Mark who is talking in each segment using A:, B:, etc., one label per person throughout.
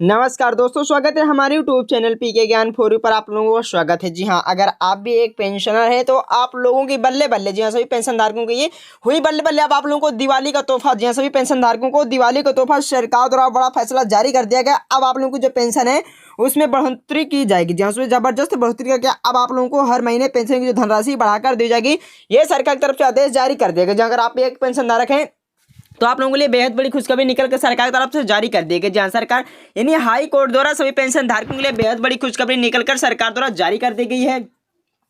A: नमस्कार दोस्तों, स्वागत है हमारे यूट्यूब चैनल पीके ज्ञान फॉर यू पर। आप लोगों को स्वागत है। जी हाँ, अगर आप भी एक पेंशनर है तो आप लोगों की बल्ले बल्ले, जी हाँ, सभी पेंशनधारकों के ये हुई बल्ले बल्ले। अब आप लोगों को दिवाली का तोहफा, जी हाँ, सभी पेंशनधारकों को दिवाली का तोहफा सरकार द्वारा बड़ा फैसला जारी कर दिया गया। अब आप लोगों की जो पेंशन है उसमें बढ़ोतरी की जाएगी। जी हाँ, उसमें जबरदस्त बढ़ोतरी करके अब आप लोगों को हर महीने पेंशन की जो धनराशि बढ़ाकर दी जाएगी, ये सरकार की तरफ से आदेश जारी कर दिया गया। अगर आप एक पेंशनधारक हैं तो आप लोगों के लिए बेहद बड़ी खुशखबरी निकल कर सरकार की तरफ से जारी कर दी गई। जहां सरकार यानी हाई कोर्ट द्वारा सभी पेंशन धारकों के लिए बेहद बड़ी खुशखबरी निकल कर सरकार द्वारा जारी कर दी गई है।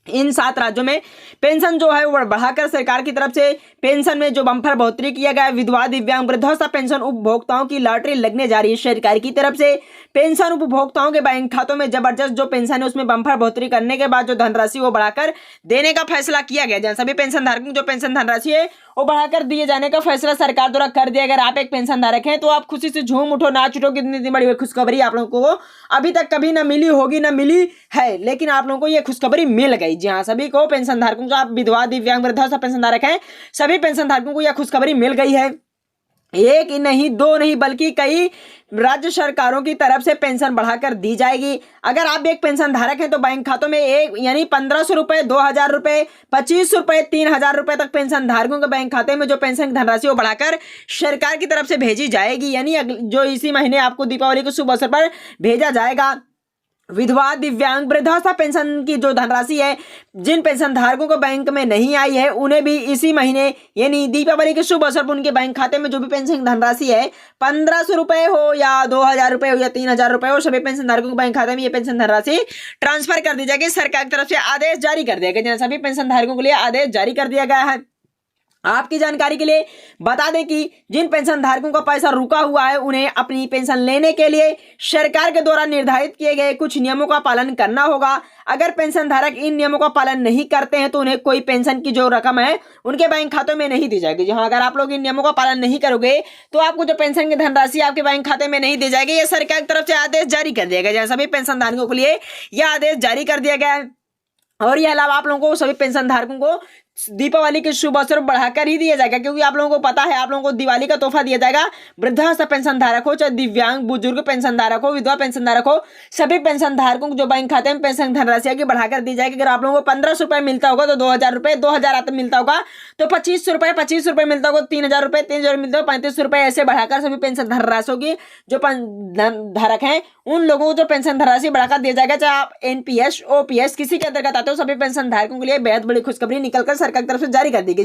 A: इन 7 राज्यों में पेंशन जो है वो बढ़ाकर सरकार की तरफ से पेंशन में जो बम्पर बढ़ोतरी किया गया है। विधवा, दिव्यांग, वृद्धावस्था पेंशन उपभोक्ताओं की लॉटरी लगने जा रही है। सरकार की तरफ से पेंशन उपभोक्ताओं के बैंक खातों में जबरदस्त जो पेंशन है उसमें बम्पर बढ़ोतरी करने के बाद जो धनराशि वो बढ़ाकर देने का फैसला किया गया। जहां सभी पेंशन धारकों जो पेंशन धनराशि है वो बढ़ाकर दिए जाने का फैसला सरकार द्वारा कर दिया। अगर आप एक पेंशन धारक हैं तो आप खुशी से झूम उठो, नाच उठो। कितनी बड़ी खुशखबरी आप लोगों को अभी तक कभी ना मिली होगी, ना मिली है, लेकिन आप लोगों को ये खुशखबरी मिल गई। जी हाँ, सभी को पेंशन धारकों को, आप विधवा, दिव्यांग, वृद्धावस्था पेंशन धारक हैं, सभी पेंशन धारकों को यह खुशखबरी मिल गई है। एक नहीं, दो नहीं, बल्कि कई राज्य सरकारों की तरफ से पेंशन बढ़ाकर दी जाएगी। अगर आप एक पेंशन धारक हैं तो बैंक खातों में एक यानी 1500 रुपए, 2000 रुपए, 25 रुपए, 3000 रुपए तक पेंशन धारकों के बैंक खाते में जो पेंशन की धनराशि वो बढ़ाकर सरकार की तरफ से भेजी जाएगी। यानी जो इसी महीने आपको दीपावली के शुभ अवसर पर भेजा जाएगा। विधवा, दिव्यांग, वृद्धावस्था पेंशन की जो धनराशि है जिन पेंशन धारकों को बैंक में नहीं आई है उन्हें भी इसी महीने यानी दीपावली के शुभ अवसर पर उनके बैंक खाते में जो भी पेंशन धनराशि है 1500 रुपए हो या 2000 रुपए हो या 3000 रुपए हो, सभी पेंशन धारकों के बैंक खाते में ये पेंशन धनराशि ट्रांसफर कर दी जाएगी। सरकार की तरफ से आदेश जारी कर दिया गया। सभी पेंशन धारकों के लिए आदेश जारी कर दिया गया है। आपकी जानकारी के लिए बता दें कि जिन पेंशन धारकों का पैसा रुका हुआ है उन्हें अपनी पेंशन लेने के लिए सरकार के द्वारा निर्धारित किए गए कुछ नियमों का पालन करना होगा। अगर पेंशन धारक इन नियमों का पालन नहीं करते हैं तो उन्हें कोई पेंशन की जो रकम है उनके बैंक खातों में नहीं दी जाएगी। जहां अगर आप लोग इन नियमों का पालन नहीं करोगे तो आपको जो पेंशन की धनराशि आपके बैंक खाते में नहीं दी जाएगी। यह सरकार की तरफ से आदेश जारी कर दिया गया। जैसे सभी पेंशन धारकों के लिए यह आदेश जारी कर दिया गया है। और यह अलावा आप लोगों को सभी पेंशन धारकों को दीपावली के शुभ अवसर बढ़ाकर ही दिया जाएगा, क्योंकि आप लोगों को पता है आप लोगों को दिवाली का तोहफा दिया जाएगा। वृद्धावस्था पेंशन धारक हो, चाहे दिव्यांग, बुजुर्ग पेंशन धारक हो, विधवा पेंशन धारक हो, सभी पेंशन धारकों को जो बैंक खाते में पेंशन धनराशि की बढ़ाकर दी जाएगी। अगर आप लोगों को 1500 रुपए मिलता होगा तो 2000 रुपए, 2000 मिलता होगा तो 25 रुपए मिलता होगा, 3000 रुपए, 3000 मिलता होगा, 35 रुपए, ऐसे बढ़ाकर सभी पेंशन धनराशियों की जो धारक हैं उन लोगों को जो पेंशन धनराशि बढ़ाकर दिया जाएगा। चाहे आप एनपीएस, ओपीएस किसी के अंतर्गत आते हो, सभी पेंशन धारकों के लिए बेहद बड़ी खुशखबरी निकलकर सरकार की तरफ से जारी कर दी गई।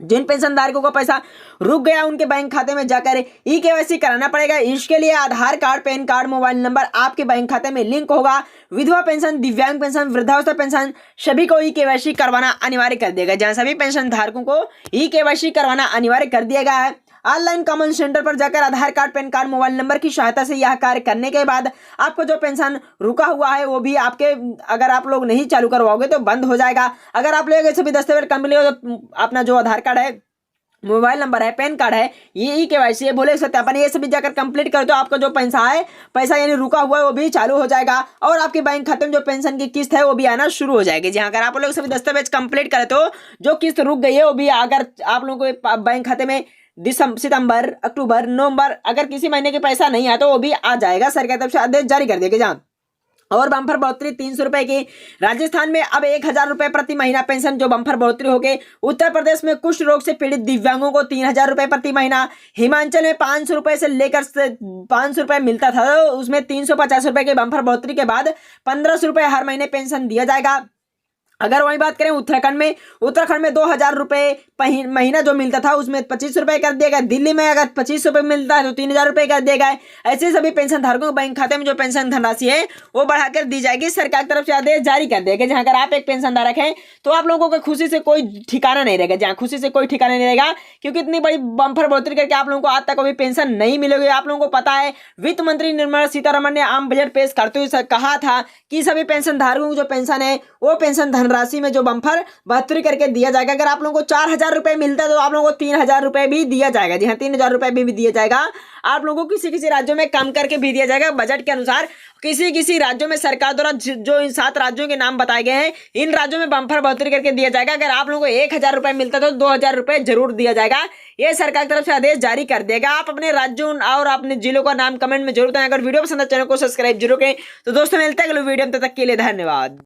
A: जिन पेंशन धारकों का पैसा रुक गया उनके बैंक खाते में जाकर ई-केवाईसी कराना पड़ेगा। इसके लिए Aadhaar card, PAN card, mobile number आपके बैंक खाते में लिंक होगा। विधवा पेंशन, दिव्यांग पेंशन, वृद्धावस्था पेंशन सभी को ई-केवाईसी करवाना अनिवार्य कर दिया गया। जहां सभी पेंशन धारकों को ई-केवाईसी करवाना अनिवार्य कर दिया गया है। ऑनलाइन कॉमन सेंटर पर जाकर Aadhaar card, PAN card, mobile number की सहायता से यह कार्य करने के बाद आपको जो पेंशन रुका हुआ है वो भी आपके, अगर आप लोग नहीं चालू करवाओगे तो बंद हो जाएगा। अगर आप लोग सभी दस्तावेज कंप्लीट हो तो अपना जो आधार कार्ड है, मोबाइल नंबर है, पैन कार्ड है, ये ई-केवाईसी है, बोले सत्यापन, ये सभी जाकर कंप्लीट कर दो। आपका जो पैसा यानी रुका हुआ है वो भी चालू हो जाएगा और आपके बैंक खाते में जो पेंशन की किस्त है वो भी आना शुरू हो जाएगी। जी हाँ, अगर आप लोग सभी दस्तावेज कंप्लीट करे तो जो किस्त रुक गई है वो भी, अगर आप लोगों को बैंक खाते में सितंबर, अक्टूबर, नवंबर अगर किसी महीने के पैसा नहीं आया तो वो भी आ जाएगा। सरकार की तरफ से आदेश जारी कर दिया गया। और बम्पर बढ़ोतरी 300 रुपए की। राजस्थान में अब 1000 रुपए प्रति महीना पेंशन जो बम्पर बढ़ोतरी हो गई। उत्तर प्रदेश में कुष्ठ रोग से पीड़ित दिव्यांगों को 3000 रुपए प्रति महीना। हिमाचल में 500 रुपए से लेकर 500 रुपए मिलता था, तो उसमें 350 रुपए के बम्पर बढ़ोतरी के बाद 1500 रुपए हर महीने पेंशन दिया जाएगा। अगर वही बात करें उत्तराखंड में 2000 रुपए महीना जो मिलता था उसमें 25 रुपए कर दिया गया। दिल्ली में अगर 25 रुपए मिलता है तो 3000 रुपए कर दिया गया। ऐसे सभी पेंशन धारकों के बैंक खाते में जो पेंशन धनराशि है वो बढ़ाकर दी जाएगी। सरकार की तरफ से आदेश जारी कर दिया गया। जहां अगर आप एक पेंशन धारक हैं तो आप लोगों को खुशी से कोई ठिकाना नहीं रहेगा। जहां खुशी से कोई ठिकाना नहीं रहेगा, क्योंकि इतनी बड़ी बम्पर बढ़ोतरी करके आप लोगों को आज तक कभी पेंशन नहीं मिलेगी। आप लोगों को पता है वित्त मंत्री निर्मला सीतारमण ने आम बजट पेश करते हुए कहा था कि सभी पेंशन धारकों की जो पेंशन है वो पेंशन धनराशि में जो बम्पर बढ़ोतरी करके दिया जाएगा। अगर आप लोगों को 4,000 रुपये मिलता है तो आप लोगों को 3,000 रुपये भी दिया जाएगा। जी हाँ, 3,000 रुपये भी दिया जाएगा। आप लोगों को किसी किसी राज्यों में कम करके भी दिया जाएगा बजट के अनुसार। किसी किसी राज्यों में सरकार द्वारा जो इन 7 राज्यों के नाम बताए गए हैं, इन राज्यों में बम्पर बढ़ोतरी करके दिया जाएगा। अगर आप लोगों को 1,000 रुपये मिलता है तो 2,000 रुपये जरूर दिया जाएगा। ये सरकार की तरफ से आदेश जारी कर देगा। आप अपने राज्यों और अपने जिलों का नाम कमेंट में जरूर दें। अगर वीडियो पसंद है चैनल को सब्सक्राइब जरूर करें। तो दोस्तों मिलते हैं अगले वीडियो में, तब तक के लिए धन्यवाद।